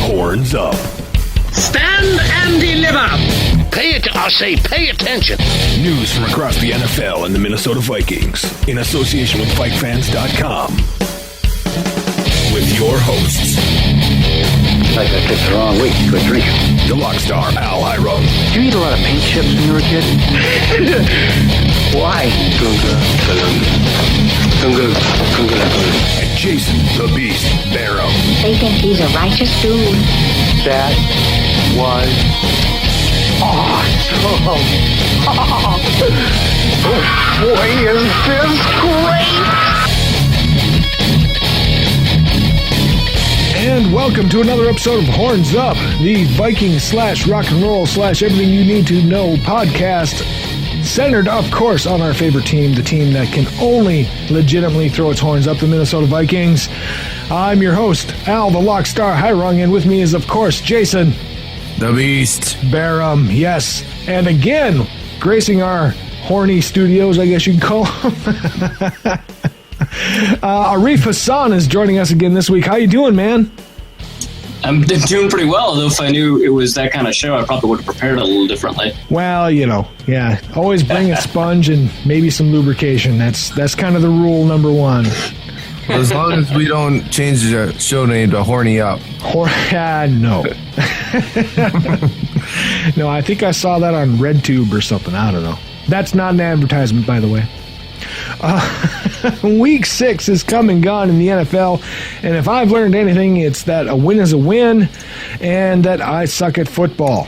Horns up. Stand and deliver. Pay attention. News from across the NFL and the Minnesota Vikings in association with VikeFans.com. With your hosts. Like I picked the wrong week to quit drinking. The Lockstar Al Hiram. Did you eat a lot of paint chips when you were a kid? Why? And Jason the Beast Barrow. They think he's a righteous dude. That was awesome. Oh boy, is this great! And welcome to another episode of Horns Up, the Viking / rock and roll / everything you need to know podcast, centered, of course, on our favorite team, the team that can only legitimately throw its horns up, the Minnesota Vikings. I'm your host, Al the Lockstar Hirung, and with me is, of course, Jason the Beast Barham, yes. And again, gracing our horny studios, I guess you can call them. Arif Hasan is joining us again this week. How you doing, man? I'm doing pretty well, though if I knew it was that kind of show, I probably would have prepared it a little differently. Well, you know, yeah. Always bring a sponge and maybe some lubrication. That's kind of the rule number one. As long as we don't change the show name to Horny Up. No. No, I think I saw that on RedTube or something. I don't know. That's not an advertisement, by the way. Week 6 is come and gone in the NFL, and if I've learned anything, it's that a win is a win, and that I suck at football.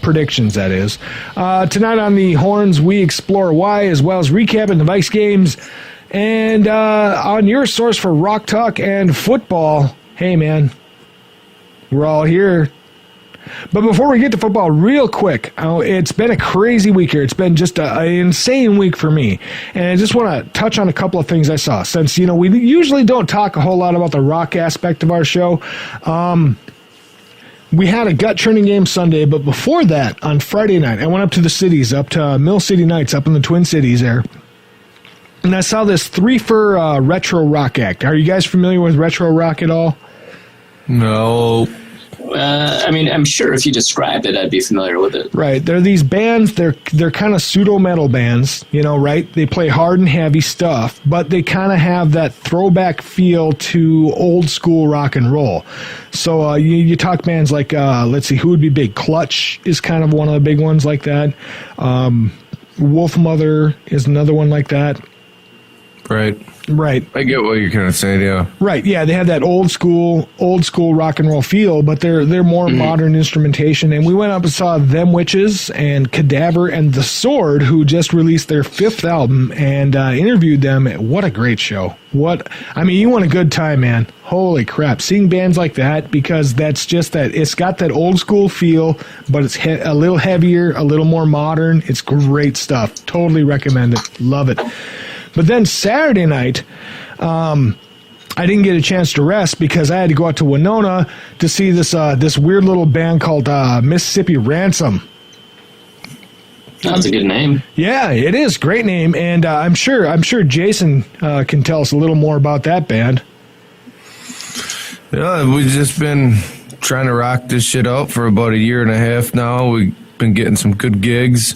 Predictions, that is. Tonight on the Horns, we explore why, as well as recapping the Vikes games, and on your source for rock talk and football, hey man, we're all here. But before we get to football, real quick, it's been a crazy week here. It's been just an insane week for me. And I just want to touch on a couple of things I saw. Since, you know, we usually don't talk a whole lot about the rock aspect of our show. We had a gut-churning game Sunday, but before that, on Friday night, I went up to the cities, up to Mill City Nights, up in the Twin Cities there. And I saw this 3-for retro rock act. Are you guys familiar with retro rock at all? No. I mean, I'm sure if you described it, I'd be familiar with it. Right. They're these bands, they're kind of pseudo-metal bands, you know, right? They play hard and heavy stuff, but they kind of have that throwback feel to old-school rock and roll. So you talk bands like, let's see, who would be big? Clutch is kind of one of the big ones like that. Wolfmother is another one like that. Right. I get what you're kind of saying, yeah. Right, yeah, they have that old school rock and roll feel, but they're more modern instrumentation. And we went up and saw Them Witches and Cadaver and The Sword, who just released their 5th album, and interviewed them. What a great show. You want a good time, man. Holy crap. Seeing bands like that, because that's just that, it's got that old school feel, but it's a little heavier, a little more modern. It's great stuff. Totally recommend it. Love it. But then Saturday night, I didn't get a chance to rest because I had to go out to Winona to see this weird little band called Mississippi Ransom. That's a good name. Yeah, it is. Great name. And I'm sure Jason can tell us a little more about that band. Yeah, we've just been trying to rock this shit out for about a year and a half now. We've been getting some good gigs.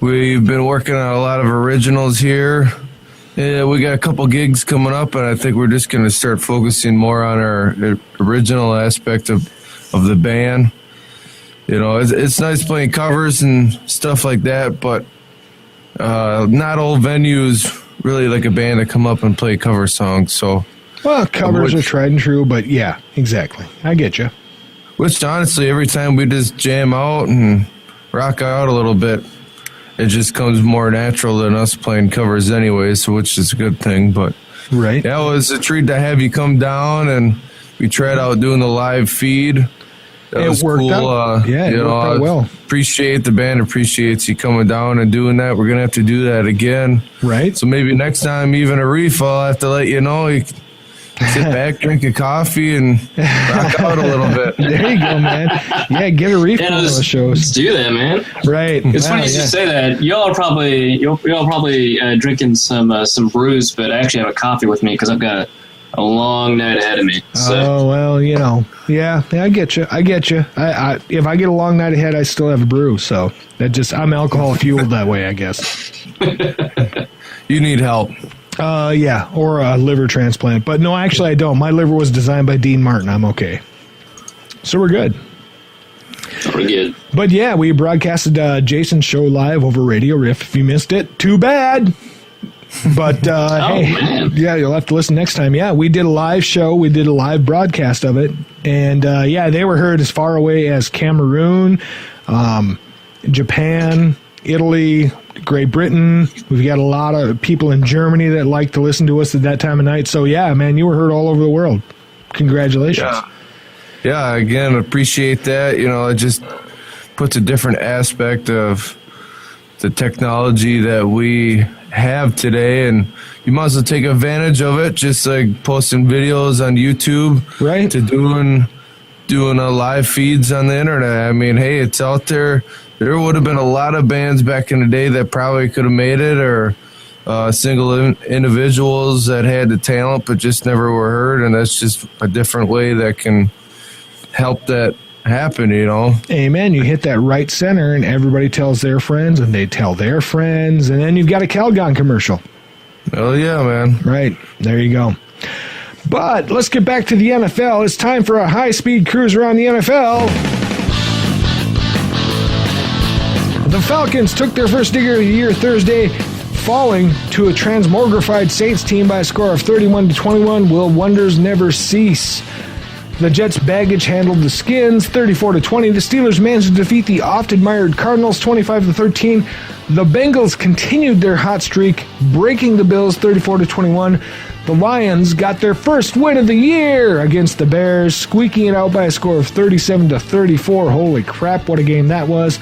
We've been working on a lot of originals here. Yeah, we got a couple gigs coming up, and I think we're just going to start focusing more on our original aspect of the band. You know, it's nice playing covers and stuff like that, but not all venues really like a band to come up and play cover songs. So, well, covers are tried and true, but yeah, exactly. I get you. Which, honestly, every time we just jam out and rock out a little bit, it just comes more natural than us playing covers anyway, so which is a good thing. But right, yeah, it was a treat to have you come down, and we tried out doing the live feed. It worked cool. out. It worked out well. Appreciate the band, appreciates you coming down and doing that. We're gonna have to do that again, right? So maybe next time, even Arif, I'll have to let you know. You sit back, drink a coffee, and rock out a little bit. There you go, man. Yeah, get a refill on those shows. Let's do that, man. Right. It's funny you say that. Y'all are probably drinking some brews, but I actually have a coffee with me because I've got a long night ahead of me. So. Oh, well, yeah, I get you. I if I get a long night ahead, I still have a brew, so I'm alcohol fueled that way, I guess. You need help. Yeah, or a liver transplant. But no, actually I don't. My liver was designed by Dean Martin. I'm okay. So we're good. Pretty good. But yeah, we broadcasted Jason's show live over Radio Riff. If you missed it, too bad. But hey, man. Yeah, you'll have to listen next time. Yeah, we did a live show. We did a live broadcast of it. And yeah, they were heard as far away as Cameroon, Japan, Italy, Great Britain. We've got a lot of people in Germany that like to listen to us at that time of night. So yeah, man, you were heard all over the world. Congratulations. Yeah, again, appreciate that. It just puts a different aspect of the technology that we have today, and you might as well take advantage of it, just like posting videos on YouTube, right? To doing live feeds on the internet. I mean, hey, it's out there. There would have been a lot of bands back in the day that probably could have made it, or single individuals that had the talent but just never were heard, and that's just a different way that can help that happen, Amen. You hit that right center, and everybody tells their friends, and they tell their friends, and then you've got a Calgon commercial. Oh, yeah, man. Right. There you go. But let's get back to the NFL. It's time for a high-speed cruise around the NFL. The Falcons took their first digger of the year Thursday, falling to a transmogrified Saints team by a score of 31-21. Will wonders never cease? The Jets' baggage handled the Skins 34-20. The Steelers managed to defeat the oft-admired Cardinals 25-13. The Bengals continued their hot streak, breaking the Bills 34-21. The Lions got their first win of the year against the Bears, squeaking it out by a score of 37-34. Holy crap, what a game that was.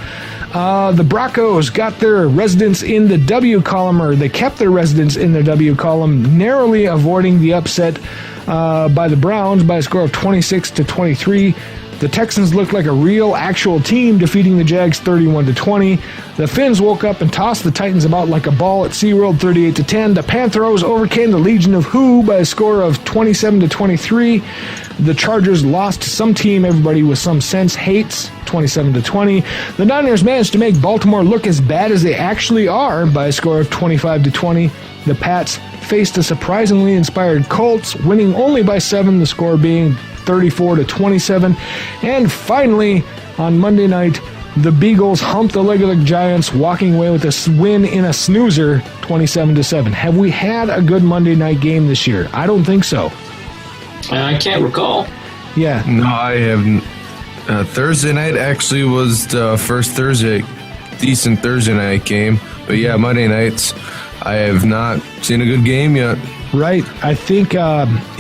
The Broncos got their residence in the W column, or they kept their residence in the W column, narrowly avoiding the upset by the Browns by a score of 26-23. The Texans looked like a real, actual team, defeating the Jags 31-20. The Finns woke up and tossed the Titans about like a ball at SeaWorld 38-10. The Panthers overcame the Legion of Who by a score of 27-23. The Chargers lost to some team everybody with some sense hates, 27-20. The Niners managed to make Baltimore look as bad as they actually are by a score of 25-20. The Pats faced a surprisingly inspired Colts, winning only by 7, the score being 34-27. And finally, on Monday night, the Beagles humped the leg of the Giants, walking away with a win in a snoozer, 27-7. Have we had a good Monday night game this year? I don't think so. I can't recall. Yeah. No, I haven't. Thursday night actually was the first decent Thursday night game. But yeah, Monday nights, I have not seen a good game yet. Right. I think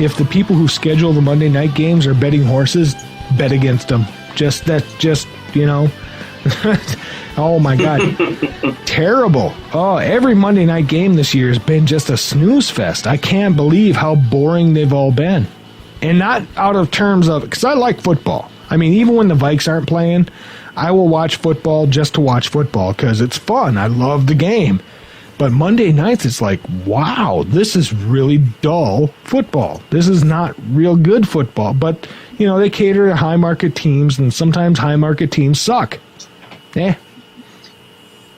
if the people who schedule the Monday night games are betting horses, bet against them. Just, oh my God. Terrible. Oh, every Monday night game this year has been just a snooze fest. I can't believe how boring they've all been. And not out of terms of, because I like football. I mean, even when the Vikes aren't playing, I will watch football just to watch football because it's fun. I love the game. But Monday nights, it's like, wow, this is really dull football. This is not real good football. But, they cater to high-market teams, and sometimes high-market teams suck. Yeah,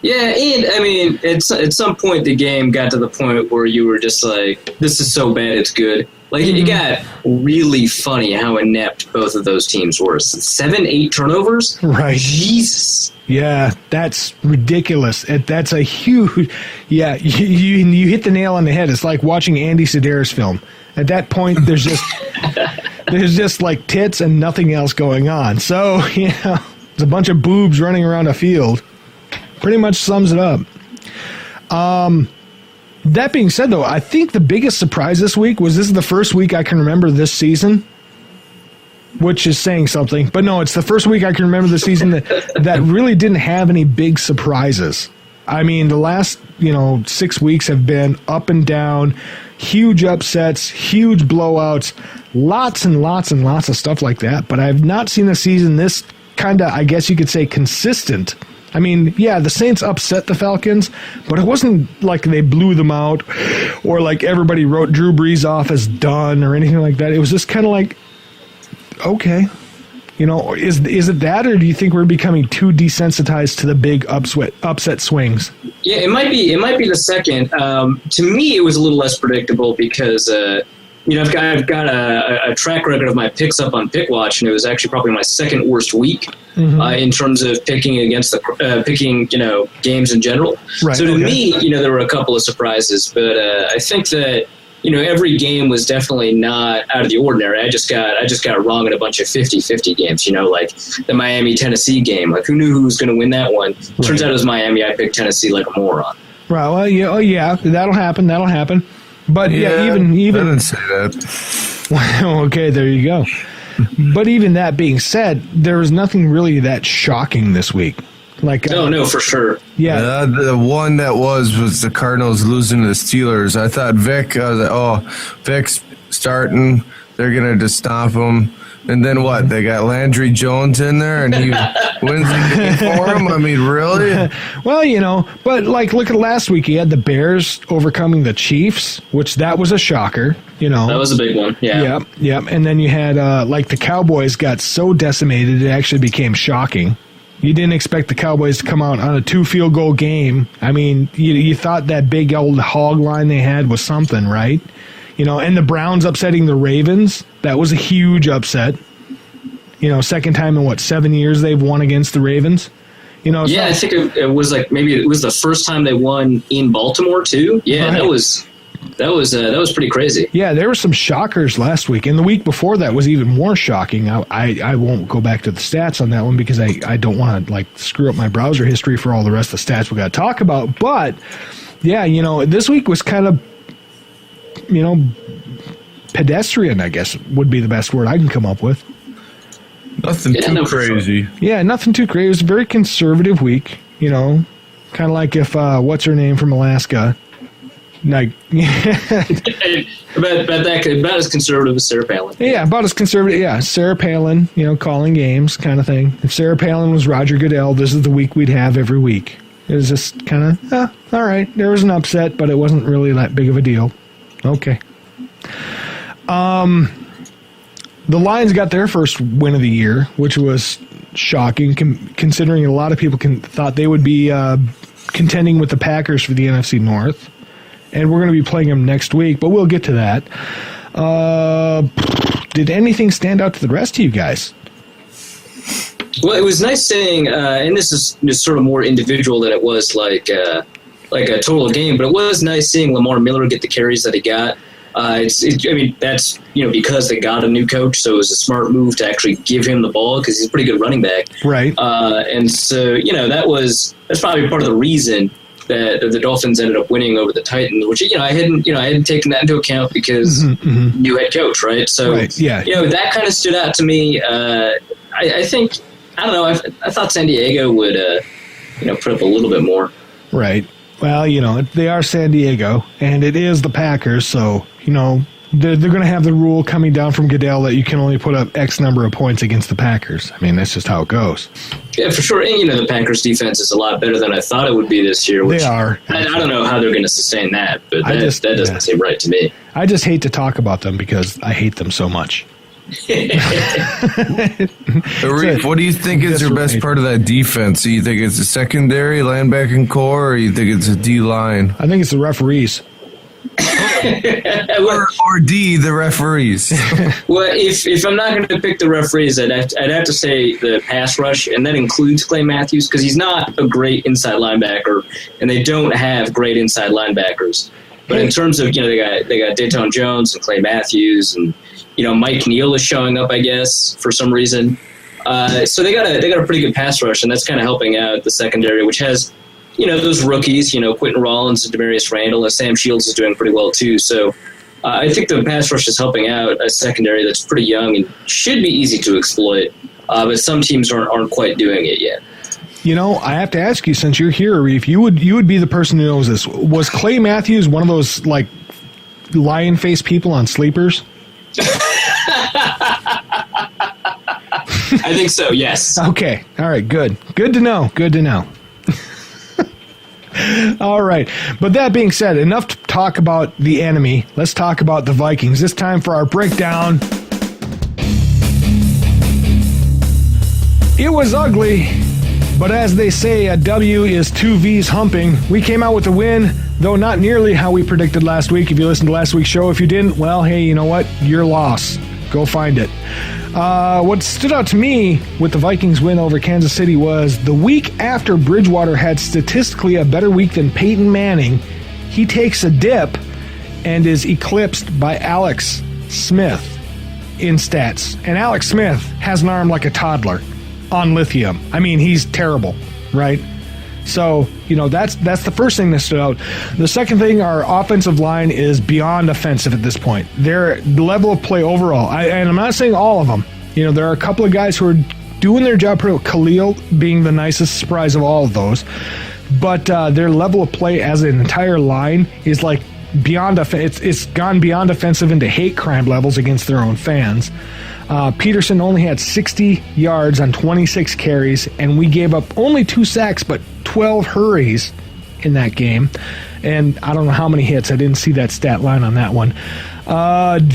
and, I mean, at some point the game got to the point where you were just like, this is so bad it's good. Like, it got really funny how inept both of those teams were. 7-8 turnovers? Right. Jesus. Yeah, that's ridiculous. That's a huge... Yeah, you hit the nail on the head. It's like watching Andy Sedaris film. At that point, there's just like tits and nothing else going on. So, it's a bunch of boobs running around a field. Pretty much sums it up. That being said, though, I think the biggest surprise this week was this is the first week I can remember this season, which is saying something. But no, it's the first week I can remember this season that really didn't have any big surprises. I mean, the last, 6 weeks have been up and down, huge upsets, huge blowouts, lots and lots and lots of stuff like that. But I've not seen a season this kind of, I guess you could say, consistent I mean, yeah, the Saints upset the Falcons, but it wasn't like they blew them out or like everybody wrote Drew Brees off as done or anything like that. It was just kind of like, okay. You know, is it that, or do you think we're becoming too desensitized to the big upset swings? Yeah, it might be the second. To me, it was a little less predictable because I've got a track record of my picks up on PickWatch, and it was actually probably my second worst week in terms of picking against the games in general. Right, so to me, there were a couple of surprises, but I think that. Every game was definitely not out of the ordinary. I just got wrong in a bunch of 50-50 games, like the Miami-Tennessee game. Like, who knew who was going to win that one? Right. Turns out it was Miami. I picked Tennessee like a moron. Right. Well, yeah, that'll happen. But, even I didn't say that. Well, okay, there you go. But even that being said, there was nothing really that shocking this week. No, for sure. Yeah. The one that was the Cardinals losing to the Steelers. I thought Vic's starting. They're going to just stomp him. And then what? They got Landry Jones in there, and he wins the game for him? I mean, really? Well, but look at last week. He had the Bears overcoming the Chiefs, which that was a shocker. That was a big one. Yeah. Yep. And then you had the Cowboys got so decimated it actually became shocking. You didn't expect the Cowboys to come out on a 2-field goal game. I mean, you thought that big old hog line they had was something, right? And the Browns upsetting the Ravens, that was a huge upset. Second time in 7 years they've won against the Ravens. I think it was maybe it was the first time they won in Baltimore too. Yeah, right. That was pretty crazy. Yeah, there were some shockers last week, and the week before that was even more shocking. I won't go back to the stats on that one because I don't want to screw up my browser history for all the rest of the stats we got to talk about. But yeah, this week was kind of pedestrian, I guess would be the best word I can come up with. Nothing too crazy. Yeah, nothing too crazy. It was a very conservative week. Kind of like if what's her name from Alaska. About as conservative as Sarah Palin. Yeah, about as conservative. Yeah, Sarah Palin, calling games kind of thing. If Sarah Palin was Roger Goodell, this is the week we'd have every week. It was just kind of, all right, there was an upset, but it wasn't really that big of a deal. Okay. The Lions got their first win of the year, which was shocking, considering a lot of people thought they would be contending with the Packers for the NFC North. And we're going to be playing them next week, but we'll get to that. Did anything stand out to the rest of you guys? Well, it was nice seeing, and this is just sort of more individual than it was like a total game, but it was nice seeing Lamar Miller get the carries that he got. That's because they got a new coach, so it was a smart move to actually give him the ball because he's a pretty good running back. Right. And so that's probably part of the reason that the Dolphins ended up winning over the Titans, which I hadn't taken that into account because new head coach, right? So right, yeah. That kind of stood out to me. I think I don't know. I thought San Diego would put up a little bit more. Right. Well, they are San Diego, and it is the Packers, so they're going to have the rule coming down from Goodell that you can only put up X number of points against the Packers. I mean, that's just how it goes. Yeah, for sure. And, the Packers' defense is a lot better than I thought it would be this year. Which they are. I don't know how they're going to sustain that, but that doesn't seem right to me. I just hate to talk about them because I hate them so much. Arif, what do you think is your best part of that defense? Do you think it's the secondary, linebacking core, or you think it's a D-line? I think it's the referees. or D, the referees. Well, if I'm not going to pick the referees, I'd have to say the pass rush, and that includes Clay Matthews because he's not a great inside linebacker, and they don't have great inside linebackers. But in terms of they got Dayton Jones and Clay Matthews, and Mike Neal is showing up, I guess, for some reason. So they got a pretty good pass rush, and that's kind of helping out the secondary, which has. Those rookies, Quentin Rollins and Demarius Randall, and Sam Shields is doing pretty well too. So I think the pass rush is helping out a secondary that's pretty young and should be easy to exploit. But some teams aren't quite doing it yet. I have to ask you, since you're here, Arif, you would be the person who knows this. Was Clay Matthews one of those lion face people on sleepers? I think so. Yes. Okay. All right. Good. Good to know. All right. But that being said, enough to talk about the enemy. Let's talk about the Vikings. This time for our breakdown. It was ugly, but as they say, a W is two V's humping. We came out with a win, though not nearly how we predicted last week. If you listened to last week's show, if you didn't, well, hey, you know what? Your loss. Go find it. What stood out to me with the Vikings win over Kansas City was the week after Bridgewater had statistically a better week than Peyton Manning, he takes a dip and is eclipsed by Alex Smith in stats. And Alex Smith has an arm like a toddler on lithium. I mean, he's terrible, right? So, that's the first thing that stood out. The second thing, our offensive line is beyond offensive at this point. Their level of play overall, and I'm not saying all of them. There are a couple of guys who are doing their job pretty well, Khalil being the nicest surprise of all of those. But their level of play as an entire line is like beyond it's gone beyond offensive into hate crime levels against their own fans. Peterson only had 60 yards on 26 carries, and we gave up only 2 sacks, but 12 hurries in that game. And I don't know how many hits. I didn't see that stat line on that one.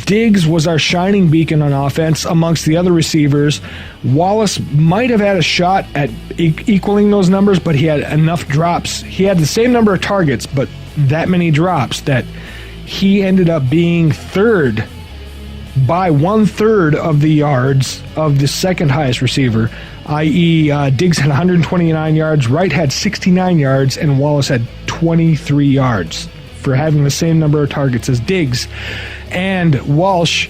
Diggs was our shining beacon on offense amongst the other receivers. Wallace might have had a shot at equaling those numbers, but he had enough drops. He had the same number of targets, but that many drops that he ended up being third by 1/3 of the yards of the second highest receiver, i.e. Diggs had 129 yards, Wright had 69 yards, and Wallace had 23 yards for having the same number of targets as Diggs. And Walsh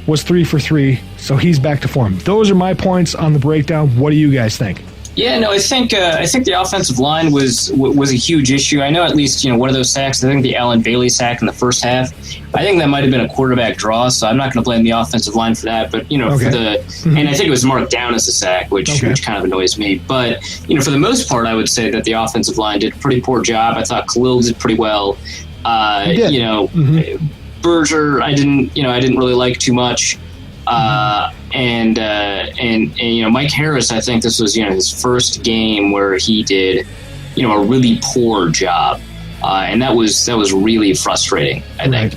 was 3 for 3, so he's back to form. Those are my points on the breakdown. What do you guys think? Yeah, no, I think the offensive line was a huge issue. I know at least one of those sacks. I think the Allen Bailey sack in the first half. I think that might have been a quarterback draw, so I'm not going to blame the offensive line for that. But okay. And I think it was marked down as a sack, which kind of annoys me. But for the most part, I would say that the offensive line did a pretty poor job. I thought Khalil did pretty well. Berger, I didn't really like too much. And Mike Harris, I think this was his first game where he did a really poor job, and that was really frustrating, I think.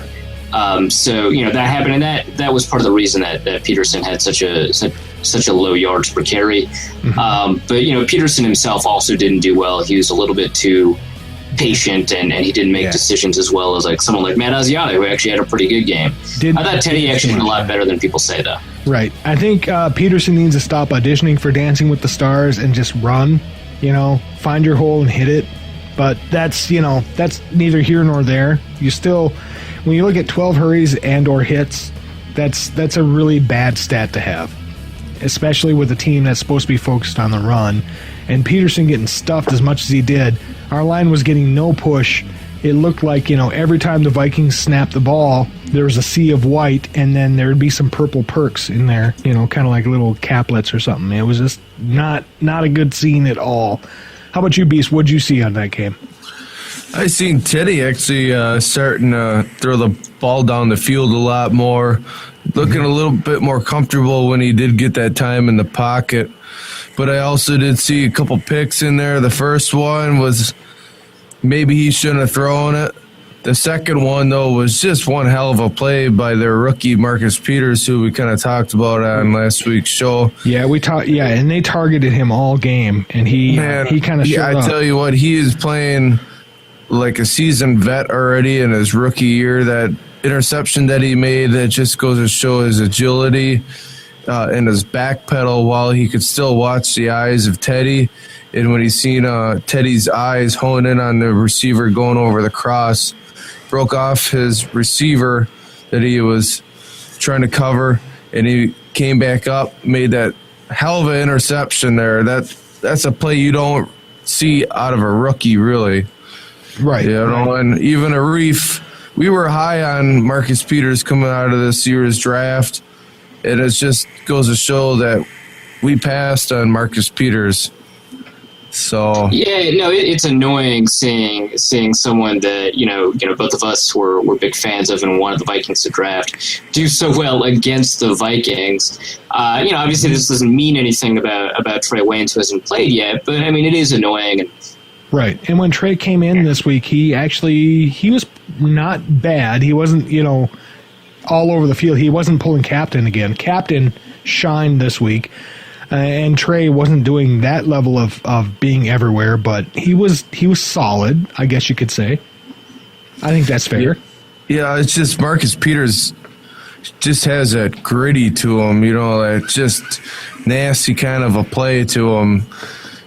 So that happened, and that was part of the reason that Peterson had such a low yards per carry. But Peterson himself also didn't do well. He was a little bit too patient, and he didn't make decisions as well as someone like Matt Asiata, who actually had a pretty good game. I thought Teddy actually did a lot better than people say, though. Right. I think Peterson needs to stop auditioning for Dancing with the Stars and just run, find your hole and hit it. But that's neither here nor there. You still, when you look at 12 hurries and or hits, that's a really bad stat to have, especially with a team that's supposed to be focused on the run. And Peterson getting stuffed as much as he did. Our line was getting no push. It looked like, every time the Vikings snapped the ball, there was a sea of white, and then there would be some purple perks in there, kind of like little caplets or something. It was just not a good scene at all. How about you, Beast? What'd you see on that game? I seen Teddy actually starting to throw the ball down the field a lot more, looking a little bit more comfortable when he did get that time in the pocket. But I also did see a couple picks in there. The first one was maybe he shouldn't have thrown it. The second one, though, was just one hell of a play by their rookie Marcus Peters, who we kind of talked about on last week's show. Yeah, and they targeted him all game, and he kind of showed up. I tell you what, he is playing like a seasoned vet already in his rookie year. That interception that he made, that just goes to show his agility and his back pedal while he could still watch the eyes of Teddy. And when he seen Teddy's eyes hone in on the receiver going over the cross, broke off his receiver that he was trying to cover, and he came back up, made that hell of an interception there. That's a play you don't see out of a rookie, really. Right. And even Arif, we were high on Marcus Peters coming out of this year's draft. And it just goes to show that we passed on Marcus Peters. So yeah, no, it's annoying seeing someone that both of us were big fans of and wanted the Vikings to draft do so well against the Vikings. Obviously this doesn't mean anything about Trey Waynes, who hasn't played yet, but I mean it is annoying. Right, and when Trey came in this week, he was not bad. He wasn't all over the field. He wasn't pulling captain again. Captain shined this week. And Trey wasn't doing that level of being everywhere, but he was solid, I guess you could say. I think that's fair. Yeah, it's just Marcus Peters just has that gritty to him, that just nasty kind of a play to him.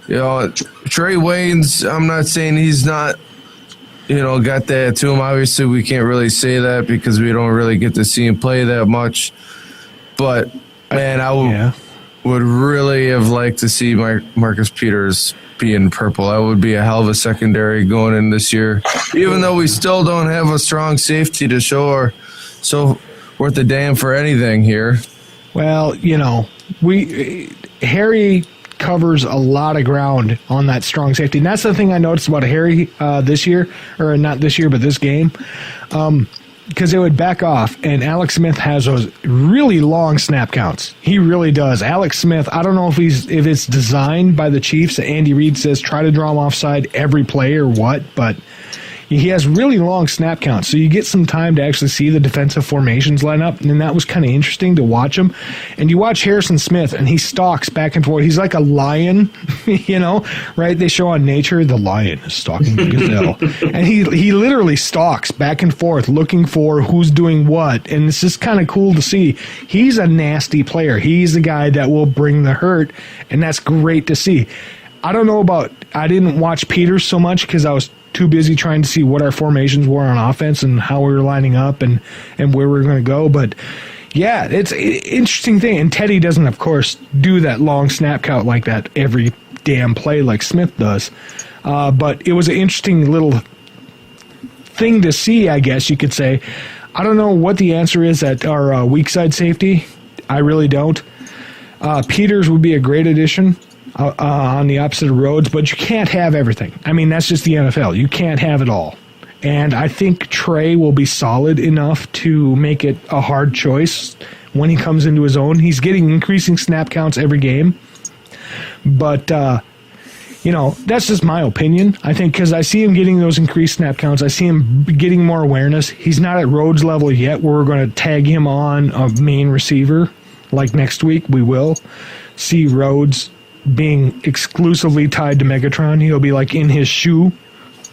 Trey Waynes, I'm not saying he's not, got that to him. Obviously, we can't really say that because we don't really get to see him play that much. But, man, would really have liked to see Marcus Peters be in purple. That would be a hell of a secondary going in this year. Even though we still don't have a strong safety to show so worth a damn for anything here. Well, Harry covers a lot of ground on that strong safety. And that's the thing I noticed about Harry this year, or not this year, but this game. Because they would back off, and Alex Smith has those really long snap counts. He really does. Alex Smith, I don't know if it's designed by the Chiefs. Andy Reid says try to draw him offside every play or what, but he has really long snap counts, so you get some time to actually see the defensive formations line up, and that was kind of interesting to watch him. And you watch Harrison Smith, and he stalks back and forth. He's like a lion, right? They show on Nature, the lion is stalking the gazelle. And he literally stalks back and forth looking for who's doing what, and it's just kind of cool to see. He's a nasty player. He's the guy that will bring the hurt, and that's great to see. I didn't watch Peters so much because I was too busy trying to see what our formations were on offense and how we were lining up and where we were going to go. But, yeah, it's an interesting thing. And Teddy doesn't, of course, do that long snap count like that every damn play like Smith does. But it was an interesting little thing to see, I guess you could say. I don't know what the answer is at our weak side safety. I really don't. Peters would be a great addition. On the opposite of Rhodes, but you can't have everything. I mean, that's just the NFL. You can't have it all. And I think Trey will be solid enough to make it a hard choice when he comes into his own. He's getting increasing snap counts every game. But, that's just my opinion. I think because I see him getting those increased snap counts. I see him getting more awareness. He's not at Rhodes level yet where we're going to tag him on a main receiver. Like next week, we will see Rhodes being exclusively tied to Megatron. He'll be like in his shoe.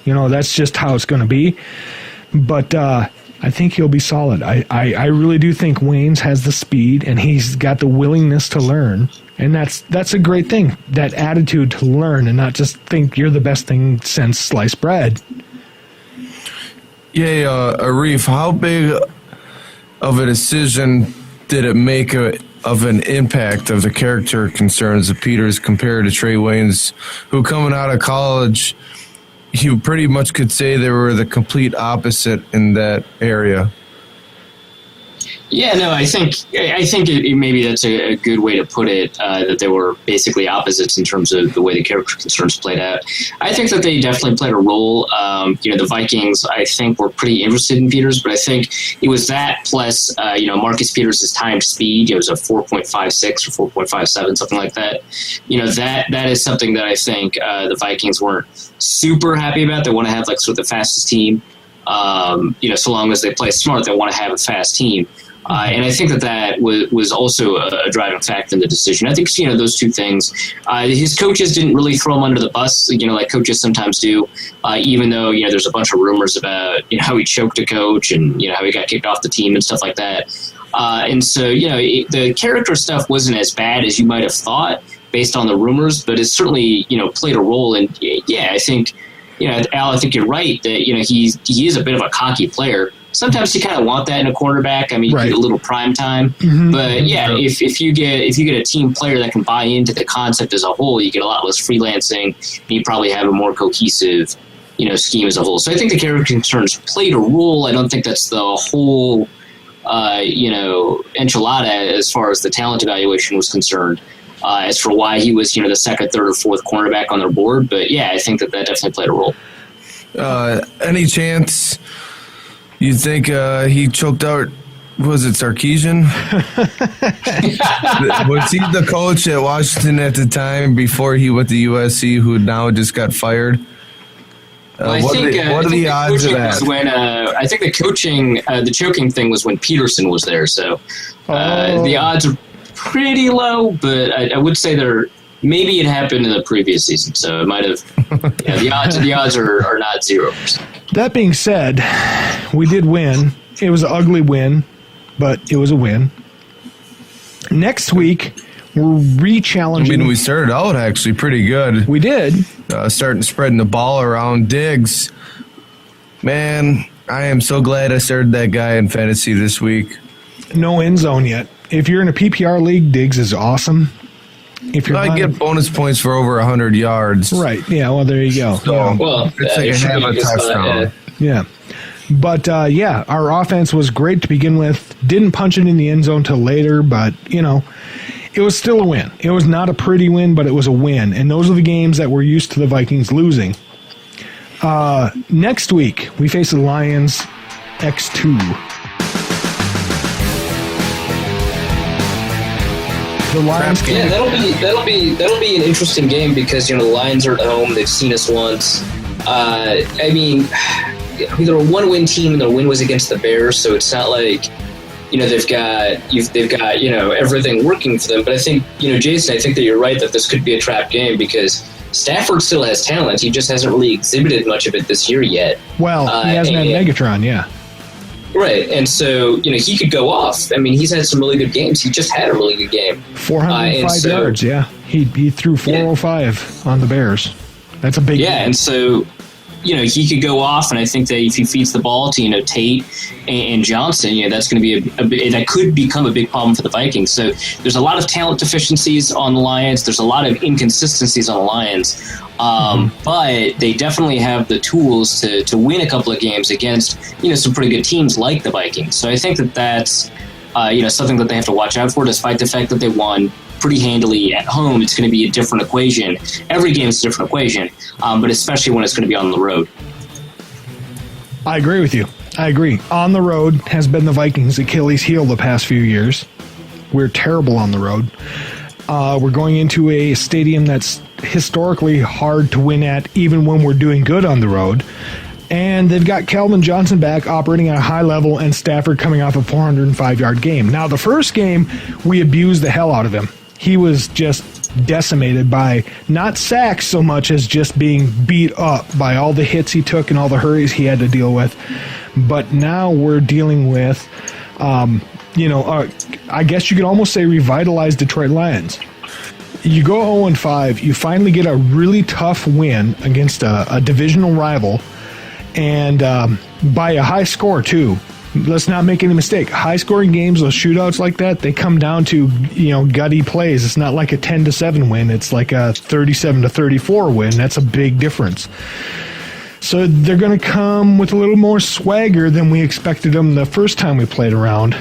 That's just how it's going to be. But I think he'll be solid. I really do think Waynes has the speed and he's got the willingness to learn. And that's a great thing, that attitude to learn and not just think you're the best thing since sliced bread. Yeah, Arif, how big of a decision did it make of an impact of the character concerns of Peters compared to Trey Waynes, who coming out of college, you pretty much could say they were the complete opposite in that area? Yeah, no, I think maybe that's a good way to put it, that they were basically opposites in terms of the way the character concerns played out. I think that they definitely played a role. The Vikings, I think, were pretty interested in Peters, but I think it was that plus, Marcus Peters' timed speed. It was a 4.56 or 4.57, something like that. That is something that I think the Vikings weren't super happy about. They want to have sort of the fastest team. So long as they play smart, they want to have a fast team. And I think that was also a driving factor in the decision. I think, those two things. His coaches didn't really throw him under the bus, like coaches sometimes do, even though, there's a bunch of rumors about, how he choked a coach and, how he got kicked off the team and stuff like that. And so, the character stuff wasn't as bad as you might have thought based on the rumors, but it certainly, played a role. And, yeah, I think, Al, I think you're right that, he is a bit of a cocky player. Sometimes you kind of want that in a quarterback. I mean, you get a little prime time, but yeah, if you get a team player that can buy into the concept as a whole, you get a lot less freelancing, and you probably have a more cohesive, scheme as a whole. So I think the character concerns played a role. I don't think that's the whole, enchilada as far as the talent evaluation was concerned. as for why he was, the second, third, or fourth cornerback on their board. But yeah, I think that definitely played a role. Any chance you think he choked out? Was it Sarkisian? Was he the coach at Washington at the time before he went to USC, who now just got fired? What are the odds of that? I think the choking thing was when Peterson was there. So the odds are pretty low, but I would say maybe it happened in the previous season. So it might have. The odds are not 0%. That being said, we did win. It was an ugly win, but it was a win. Next week, we're re-challenging. I mean, we started out actually pretty good. We did. Spreading the ball around. Diggs. Man, I am so glad I started that guy in fantasy this week. No end zone yet. If you're in a PPR league, Diggs is awesome. If you're I get bonus points for over 100 yards. Right. Yeah, well, there you go. So, it's like a half a touchdown. Yeah. But, our offense was great to begin with. Didn't punch it in the end zone till later, but, it was still a win. It was not a pretty win, but it was a win. And those are the games that we're used to the Vikings losing. Next week, we face the Lions X2. The Lions. Yeah, that'll be an interesting game because the Lions are at home. They've seen us once. They're a one-win team, and their win was against the Bears, so it's not like they've got everything working for them. But I think Jason, I think that you're right that this could be a trap game because Stafford still has talent. He just hasn't really exhibited much of it this year yet. Well, he hasn't had Megatron, yeah. Right, and so, he could go off. I mean, he's had some really good games. He just had a really good game. 405 yards, yeah. He threw 405 on the Bears. That's a big game. And so, he could go off, and I think that if he feeds the ball to, Tate and Johnson, that's going to be that could become a big problem for the Vikings. So there's a lot of talent deficiencies on the Lions. There's a lot of inconsistencies on the Lions. But they definitely have the tools to win a couple of games against, some pretty good teams like the Vikings. So I think that's, something that they have to watch out for, despite the fact that they won pretty handily at home. It's going to be a different equation. Every game is a different equation, but especially when it's going to be on the road. I agree with you. I agree. On the road has been the Vikings' Achilles heel the past few years. We're terrible on the road. We're going into a stadium that's historically hard to win at, even when we're doing good on the road. And they've got Calvin Johnson back operating at a high level and Stafford coming off a 405-yard game. Now, the first game, we abused the hell out of him. He was just decimated by not sacks so much as just being beat up by all the hits he took and all the hurries he had to deal with. But now we're dealing with, I guess you could almost say revitalized Detroit Lions. You go 0-5, you finally get a really tough win against a divisional rival, and by a high score, too. Let's not make any mistake. High-scoring games, those shootouts like that, they come down to, gutty plays. It's not like a 10-7 win. It's like a 37-34 win. That's a big difference. So they're going to come with a little more swagger than we expected them the first time we played around.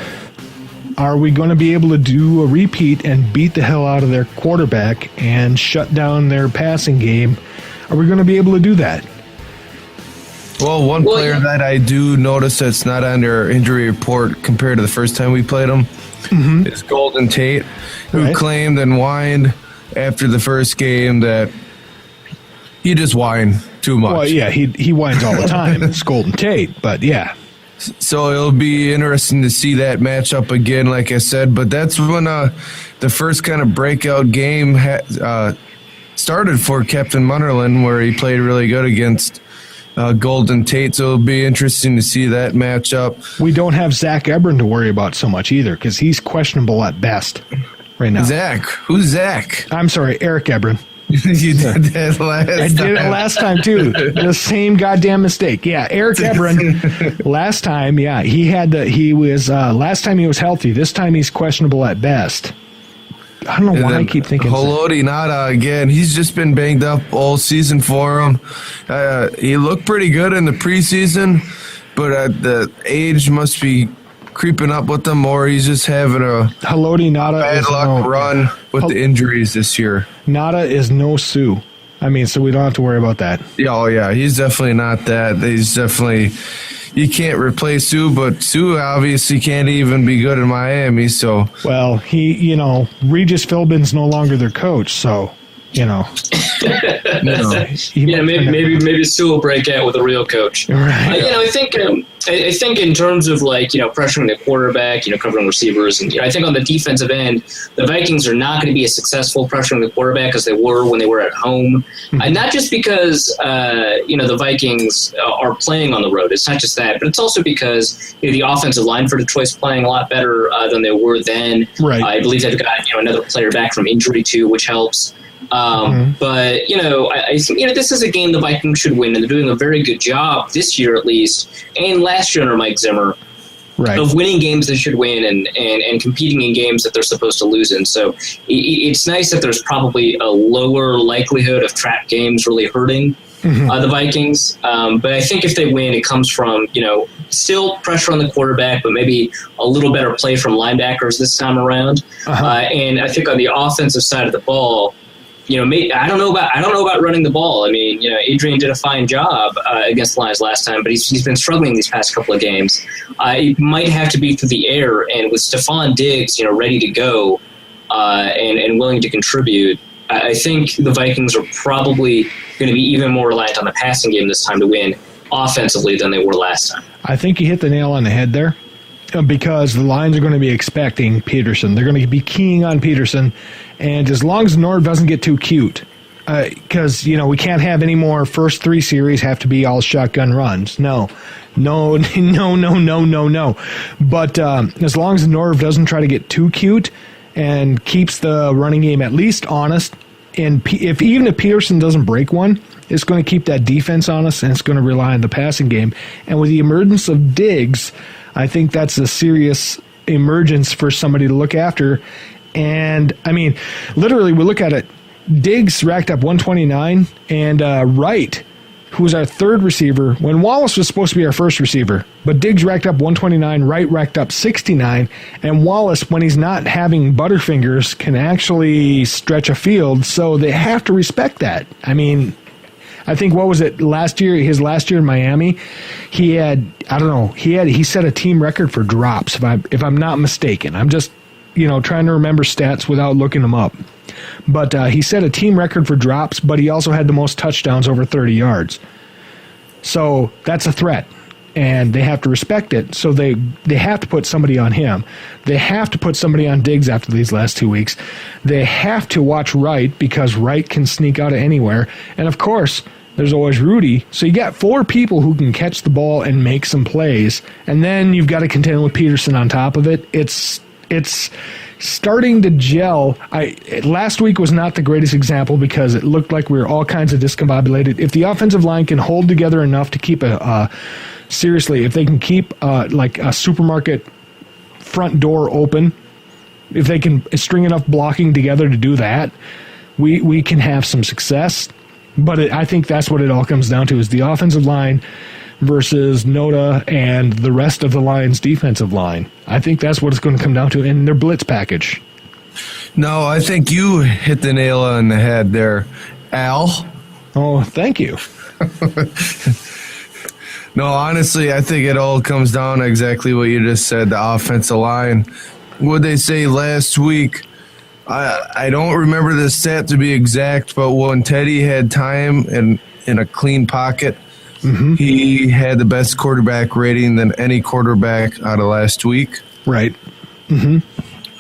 Are we going to be able to do a repeat and beat the hell out of their quarterback and shut down their passing game? Are we going to be able to do that? Well, one player that I do notice that's not on their injury report compared to the first time we played him is Golden Tate, who claimed and whined after the first game that he just whined too much. Well, yeah, he whines all the time. It's Golden Tate, but yeah. So it'll be interesting to see that matchup again, like I said. But that's when the first kind of breakout game started for Captain Munnerlyn, where he played really good against Golden Tate, so it'll be interesting to see that matchup. We don't have Zach Ebron to worry about so much either, because he's questionable at best right now. Zach? Who's Zach? I'm sorry, Eric Ebron. You did that last time. I did it last time, too. The same goddamn mistake. Yeah, Eric Ebron, last time, last time he was healthy. This time he's questionable at best. I don't know why I keep thinking Haloti Ngata again. He's just been banged up all season for him. He looked pretty good in the preseason, but the age must be creeping up with them, or he's just having a Haloti Ngata bad luck run with the injuries this year. Ngata is no Sue. I mean, so we don't have to worry about that. Yeah, oh yeah, he's definitely not that. He's definitely, you can't replace Sue, but Sue obviously can't even be good in Miami. So well, Regis Philbin's no longer their coach, so. Yeah, maybe Sue will break out with a real coach. Right. I think in terms of pressuring the quarterback, covering receivers, and I think on the defensive end, the Vikings are not going to be as successful pressuring the quarterback as they were when they were at home. Mm-hmm. And not just because the Vikings are playing on the road. It's not just that, but it's also because the offensive line for Detroit's playing a lot better than they were then. Right. I believe they've got another player back from injury too, which helps. But I think this is a game the Vikings should win, and they're doing a very good job this year at least, and last year under Mike Zimmer, of winning games they should win and competing in games that they're supposed to lose in. So it's nice that there's probably a lower likelihood of trap games really hurting the Vikings. But I think if they win, it comes from still pressure on the quarterback, but maybe a little better play from linebackers this time around. And I think on the offensive side of the ball, I don't know about running the ball. I mean, Adrian did a fine job against the Lions last time, but he's been struggling these past couple of games. It might have to be through the air, and with Stephon Diggs, ready to go and willing to contribute, I think the Vikings are probably going to be even more reliant on the passing game this time to win offensively than they were last time. I think you hit the nail on the head there. Because the Lions are going to be expecting Peterson. They're going to be keying on Peterson. And as long as Norv doesn't get too cute, because, we can't have any more first 3 series have to be all shotgun runs. No. But as long as Norv doesn't try to get too cute and keeps the running game at least honest, and even if Peterson doesn't break one, it's going to keep that defense honest, and it's going to rely on the passing game. And with the emergence of Diggs, I think that's a serious emergence for somebody to look after. And, I mean, literally, we look at it. Diggs racked up 129, and Wright, who was our third receiver, when Wallace was supposed to be our first receiver, but Diggs racked up 129, Wright racked up 69, and Wallace, when he's not having butterfingers, can actually stretch a field, so they have to respect that. I mean, I think, what was it, his last year in Miami, he set a team record for drops, if I'm not mistaken. I'm just, trying to remember stats without looking them up. But he set a team record for drops, but he also had the most touchdowns over 30 yards. So that's a threat, and they have to respect it. So they have to put somebody on him. They have to put somebody on Diggs after these last 2 weeks. They have to watch Wright, because Wright can sneak out of anywhere. And, of course, there's always Rudy. So you got 4 people who can catch the ball and make some plays. And then you've got to contend with Peterson on top of it. It's starting to gel. Last week was not the greatest example because it looked like we were all kinds of discombobulated. If the offensive line can hold together enough to keep seriously, if they can keep like a supermarket front door open, if they can string enough blocking together to do that, we can have some success. But I think that's what it all comes down to, is the offensive line versus Noda and the rest of the Lions' defensive line. I think that's what it's going to come down to in their blitz package. No, I think you hit the nail on the head there, Al. Oh, thank you. No, honestly, I think it all comes down to exactly what you just said, the offensive line. What they say last week, I don't remember the stat to be exact, but when Teddy had time and in a clean pocket, he had the best quarterback rating than any quarterback out of last week. Right. And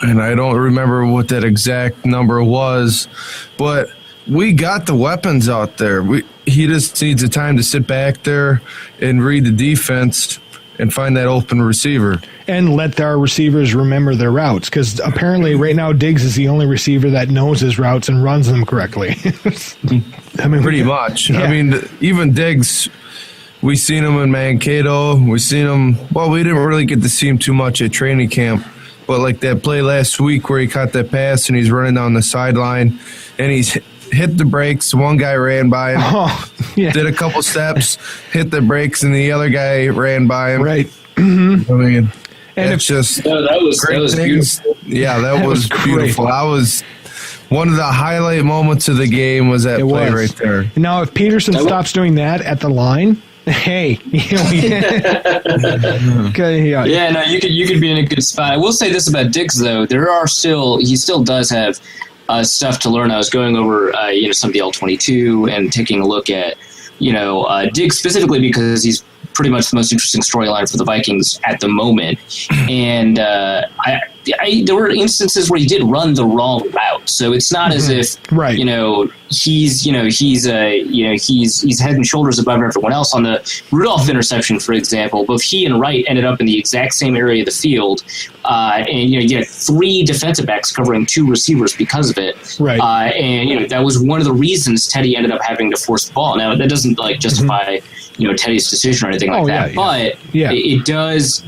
I don't remember what that exact number was, but we got the weapons out there. He just needs the time to sit back there and read the defense and find that open receiver. And let our receivers remember their routes, because apparently right now Diggs is the only receiver that knows his routes and runs them correctly. I mean, pretty much. Yeah. I mean, even Diggs, we seen him in Mankato. We seen him, well, we didn't really get to see him too much at training camp, but like that play last week where he caught that pass and he's running down the sideline and he's hit the brakes. One guy ran by him, did a couple steps, hit the brakes, and the other guy ran by him. Right. I mean, And it's just No, that was things. beautiful. Yeah, that was great. beautiful. That was one of the highlight moments of the game was that play right there. Now, if Peterson stops doing that at the line, hey, okay, Yeah, no, you could be in a good spot. I will say this about Diggs though: he still does have stuff to learn. I was going over some of the L22 and taking a look at Diggs specifically because he's pretty much the most interesting storyline for the Vikings at the moment. And there were instances where he did run the wrong route, so it's not as if he's head and shoulders above everyone else on the Rudolph interception, for example. Both he and Wright ended up in the exact same area of the field, and you had 3 defensive backs covering 2 receivers because of it. Right. And that was one of the reasons Teddy ended up having to force the ball. Now that doesn't justify Teddy's decision or anything like that, but it does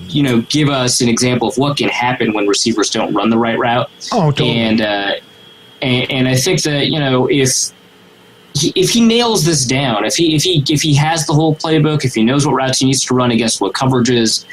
give us an example of what can happen when receivers don't run the right route. Oh, totally. And I think that if he nails this down, if he has the whole playbook, if he knows what routes he needs to run against what coverages,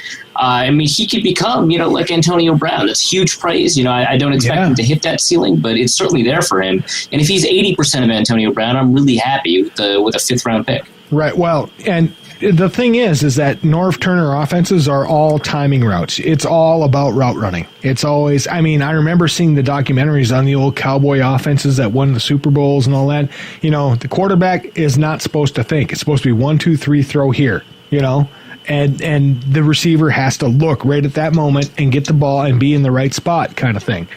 he could become like Antonio Brown. That's huge praise. I don't expect him to hit that ceiling, but it's certainly there for him. And if he's 80% of Antonio Brown, I'm really happy with a 5th round pick. Right. Well, and the thing is that Norv Turner offenses are all timing routes. It's all about route running. It's always, I remember seeing the documentaries on the old Cowboy offenses that won the Super Bowls and all that. The quarterback is not supposed to think. It's supposed to be 1, 2, 3, throw here, and the receiver has to look right at that moment and get the ball and be in the right spot kind of thing.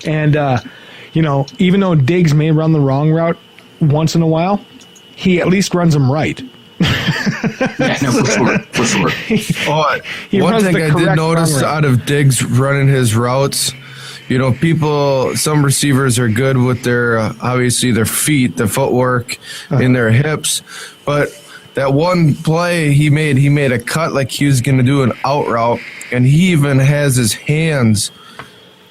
And, even though Diggs may run the wrong route once in a while, he at least runs them right. Yeah, no, for sure. One thing I did notice out of Diggs running his routes, some receivers are good with their, obviously their feet, their footwork, and their hips. But that one play he made a cut like he was going to do an out route, and he even has his hands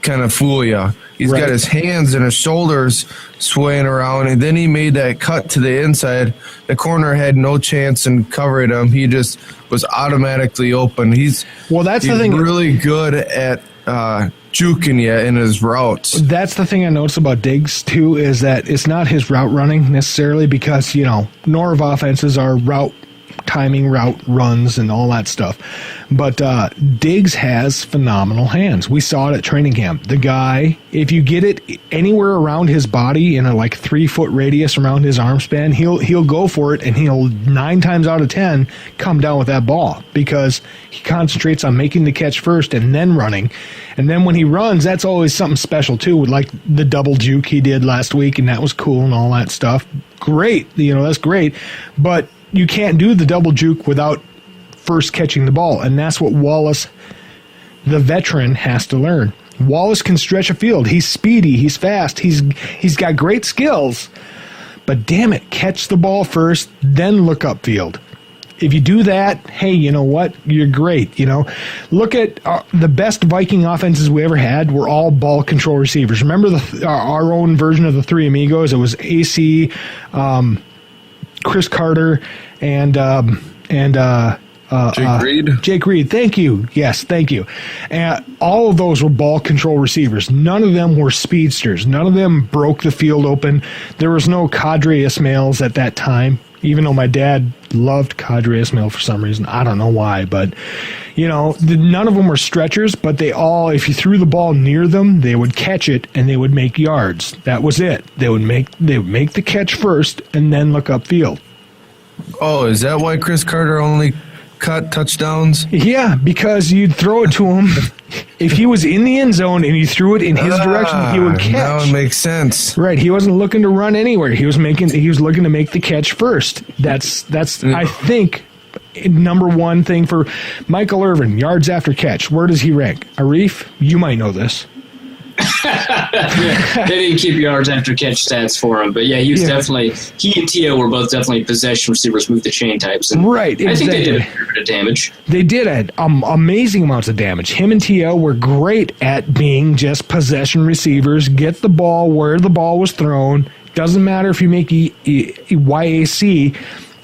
kind of fool you. He's got his hands and his shoulders swaying around, and then he made that cut to the inside. The corner had no chance in covering him. He just was automatically open. That's the thing. Really good at juking you in his routes. That's the thing I noticed about Diggs, too, is that it's not his route running necessarily because, Norv offenses are timing route runs and all that stuff. But Diggs has phenomenal hands. We saw it at training camp. The guy, if you get it anywhere around his body in a 3-foot radius around his arm span, he'll go for it, and he'll 9 times out of 10 come down with that ball because he concentrates on making the catch first and then running. And then when he runs, that's always something special too, with the double juke he did last week, and that was cool and all that stuff. Great, that's great. But you can't do the double juke without first catching the ball, and that's what Wallace, the veteran, has to learn. Wallace can stretch a field. He's speedy. He's fast. He's got great skills, but damn it, catch the ball first, then look upfield. If you do that, hey, you know what? You're great. Look at the best Viking offenses we ever had were all ball control receivers. Remember our own version of the Three Amigos? It was AC, Chris Carter, and Jake Reed. Jake Reed, thank you. Yes, thank you. All of those were ball control receivers. None of them were speedsters. None of them broke the field open. There was no Kadri Ismails at that time, even though my dad loved Kadri Ismail for some reason. I don't know why, but none of them were stretchers, but they all, if you threw the ball near them, they would catch it and they would make yards. That was it. They would make the catch first and then look upfield. Oh, is that why Chris Carter only caught touchdowns? Yeah, because you'd throw it to him. If he was in the end zone and you threw it in his direction, he would catch. Now it makes sense. Right. He wasn't looking to run anywhere. He was looking to make the catch first. That's I think, number one thing for Michael Irvin, yards after catch. Where does he rank? Arif, you might know this. They didn't keep yards after catch stats for him, but he was definitely, he and T.O. were both definitely possession receivers, move the chain types. And right, exactly. I think they did a fair bit of damage. They did amazing amounts of damage. Him and T.O. were great at being just possession receivers, get the ball where the ball was thrown. Doesn't matter if you make YAC.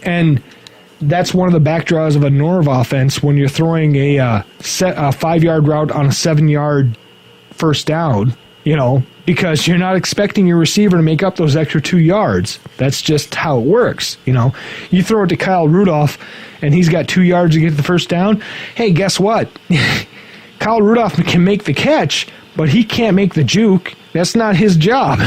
And that's one of the backdraws of a Norv offense when you're throwing a 5-yard route on a 7-yard first down, because you're not expecting your receiver to make up those extra 2 yards. That's just how it works. You throw it to Kyle Rudolph and he's got 2 yards to get the first down. Hey, guess what? Kyle Rudolph can make the catch, but he can't make the juke. That's not his job.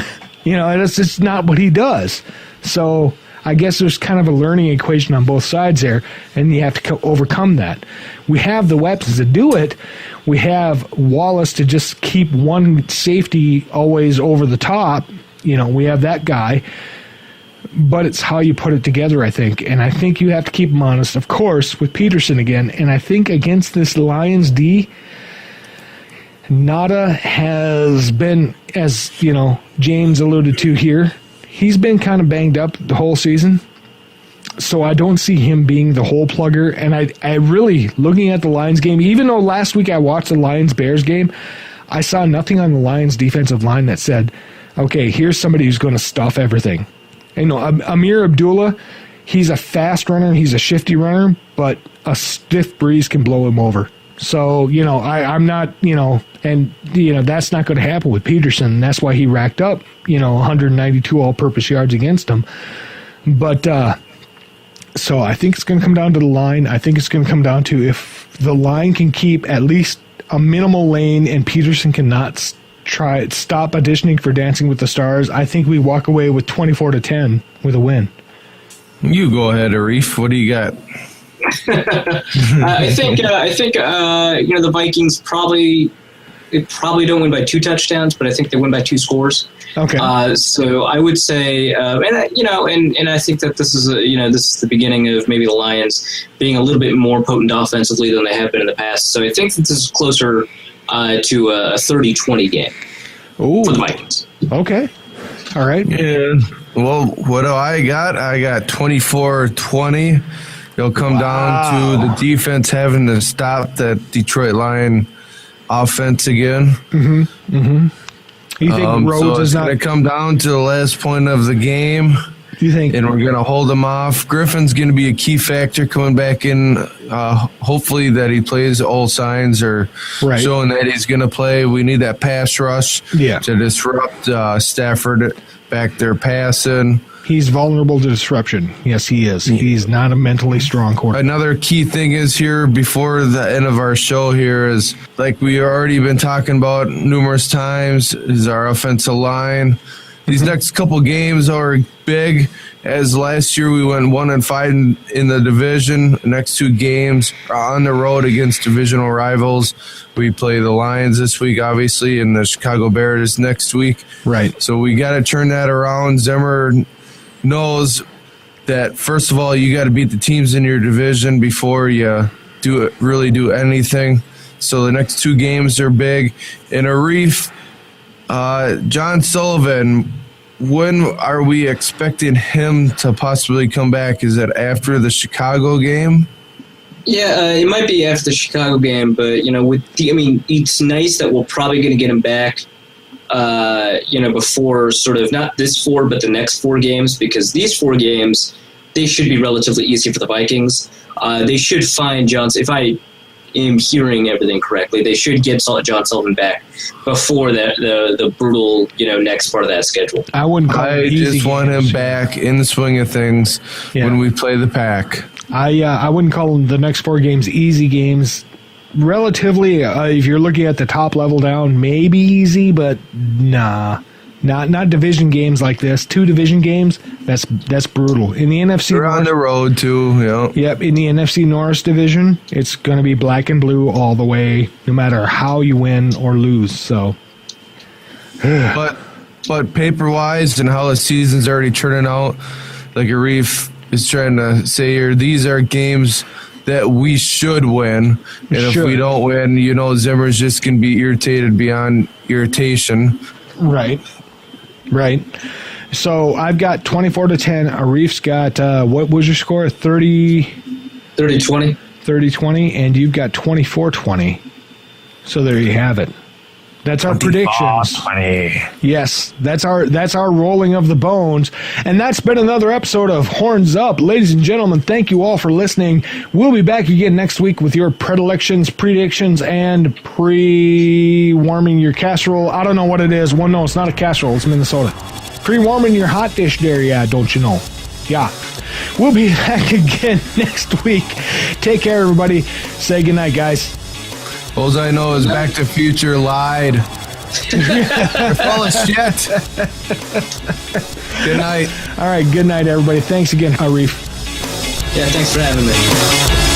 That's just not what he does. So I guess there's kind of a learning equation on both sides there, and you have to overcome that. We have the weapons to do it. We have Wallace to just keep one safety always over the top. We have that guy. But it's how you put it together, I think. And I think you have to keep him honest, of course, with Peterson again. And I think against this Lions D, Nada has been, as James alluded to here, he's been kind of banged up the whole season. So I don't see him being the hole plugger. And I really, looking at the Lions game, even though last week I watched the Lions-Bears game, I saw nothing on the Lions defensive line that said, okay, here's somebody who's going to stuff everything. Amir Abdullah, he's a fast runner, he's a shifty runner, but a stiff breeze can blow him over. So, I'm not, and, that's not going to happen with Peterson. That's why he racked up, 192 all-purpose yards against him. But, so I think it's going to come down to the line. I think it's going to come down to if the line can keep at least a minimal lane and Peterson cannot stop auditioning for Dancing with the Stars, I think we walk away with 24-10 with a win. You go ahead, Arif. What do you got? I think the Vikings probably don't win by 2 touchdowns, but I think they win by 2 scores. Okay. So I would say, and I think that this is this is the beginning of maybe the Lions being a little bit more potent offensively than they have been in the past. So I think that this is closer to a 30-20 game for the Vikings. Okay. All right. Yeah. Well, what do I got? I got 24-20. It'll come down to the defense having to stop that Detroit Lion offense again. Mm-hmm. Mm-hmm. You think Rhodes is not going to come down to the last point of the game? You think? And we're going to hold him off. Griffin's going to be a key factor coming back in. Hopefully that he plays. All signs are showing that he's going to play. We need that pass rush to disrupt Stafford back there passing. He's vulnerable to disruption. Yes, he is. He's not a mentally strong quarterback. Another key thing is here before the end of our show here is, like we already been talking about numerous times, is our offensive line. These next couple games are big. As last year we went 1-5 in the division. The next 2 games are on the road against divisional rivals. We play the Lions this week, obviously, and the Chicago Bears next week. Right. So we got to turn that around. Zimmer knows that, first of all, you got to beat the teams in your division before you really do anything. So the next 2 games are big. And Arif, John Sullivan, when are we expecting him to possibly come back? Is it after the Chicago game? Yeah, it might be after the Chicago game, but it's nice that we're probably going to get him back. Before sort of not this 4, but the next 4 games, because these 4 games, they should be relatively easy for the Vikings. They should find Johnson. If I am hearing everything correctly, they should get John Sullivan back before the brutal, next part of that schedule. I wouldn't call it easy. I just want him back in the swing of things when we play the Pack. I wouldn't call the next 4 games easy games. Relatively, if you're looking at the top level down, maybe easy, but nah. Not division games like this. 2 division games, that's brutal. In the NFC We're on the road too, Yep, in the NFC North division, it's going to be black and blue all the way, no matter how you win or lose. So, but paper-wise and how the season's already turning out, like Arif is trying to say here, these are games that we should win. And if we don't win, Zimmer's just going to be irritated beyond irritation. Right. So I've got 24-10. Arif's got, what was your score? 30-20. 30-20. 30-20, and you've got 24-20. So there you have it. That's our predictions. 20. Yes, that's our rolling of the bones. And that's been another episode of Horns Up. Ladies and gentlemen, thank you all for listening. We'll be back again next week with your predilections, predictions, and pre-warming your casserole. I don't know what it is. Well, no, it's not a casserole. It's Minnesota. Pre-warming your hot dish there, yeah, don't you know? Yeah. We'll be back again next week. Take care, everybody. Say goodnight, guys. All I know is Back to Future lied. They're full of shit. Good night. All right, good night, everybody. Thanks again, Arif. Yeah, thanks for having me.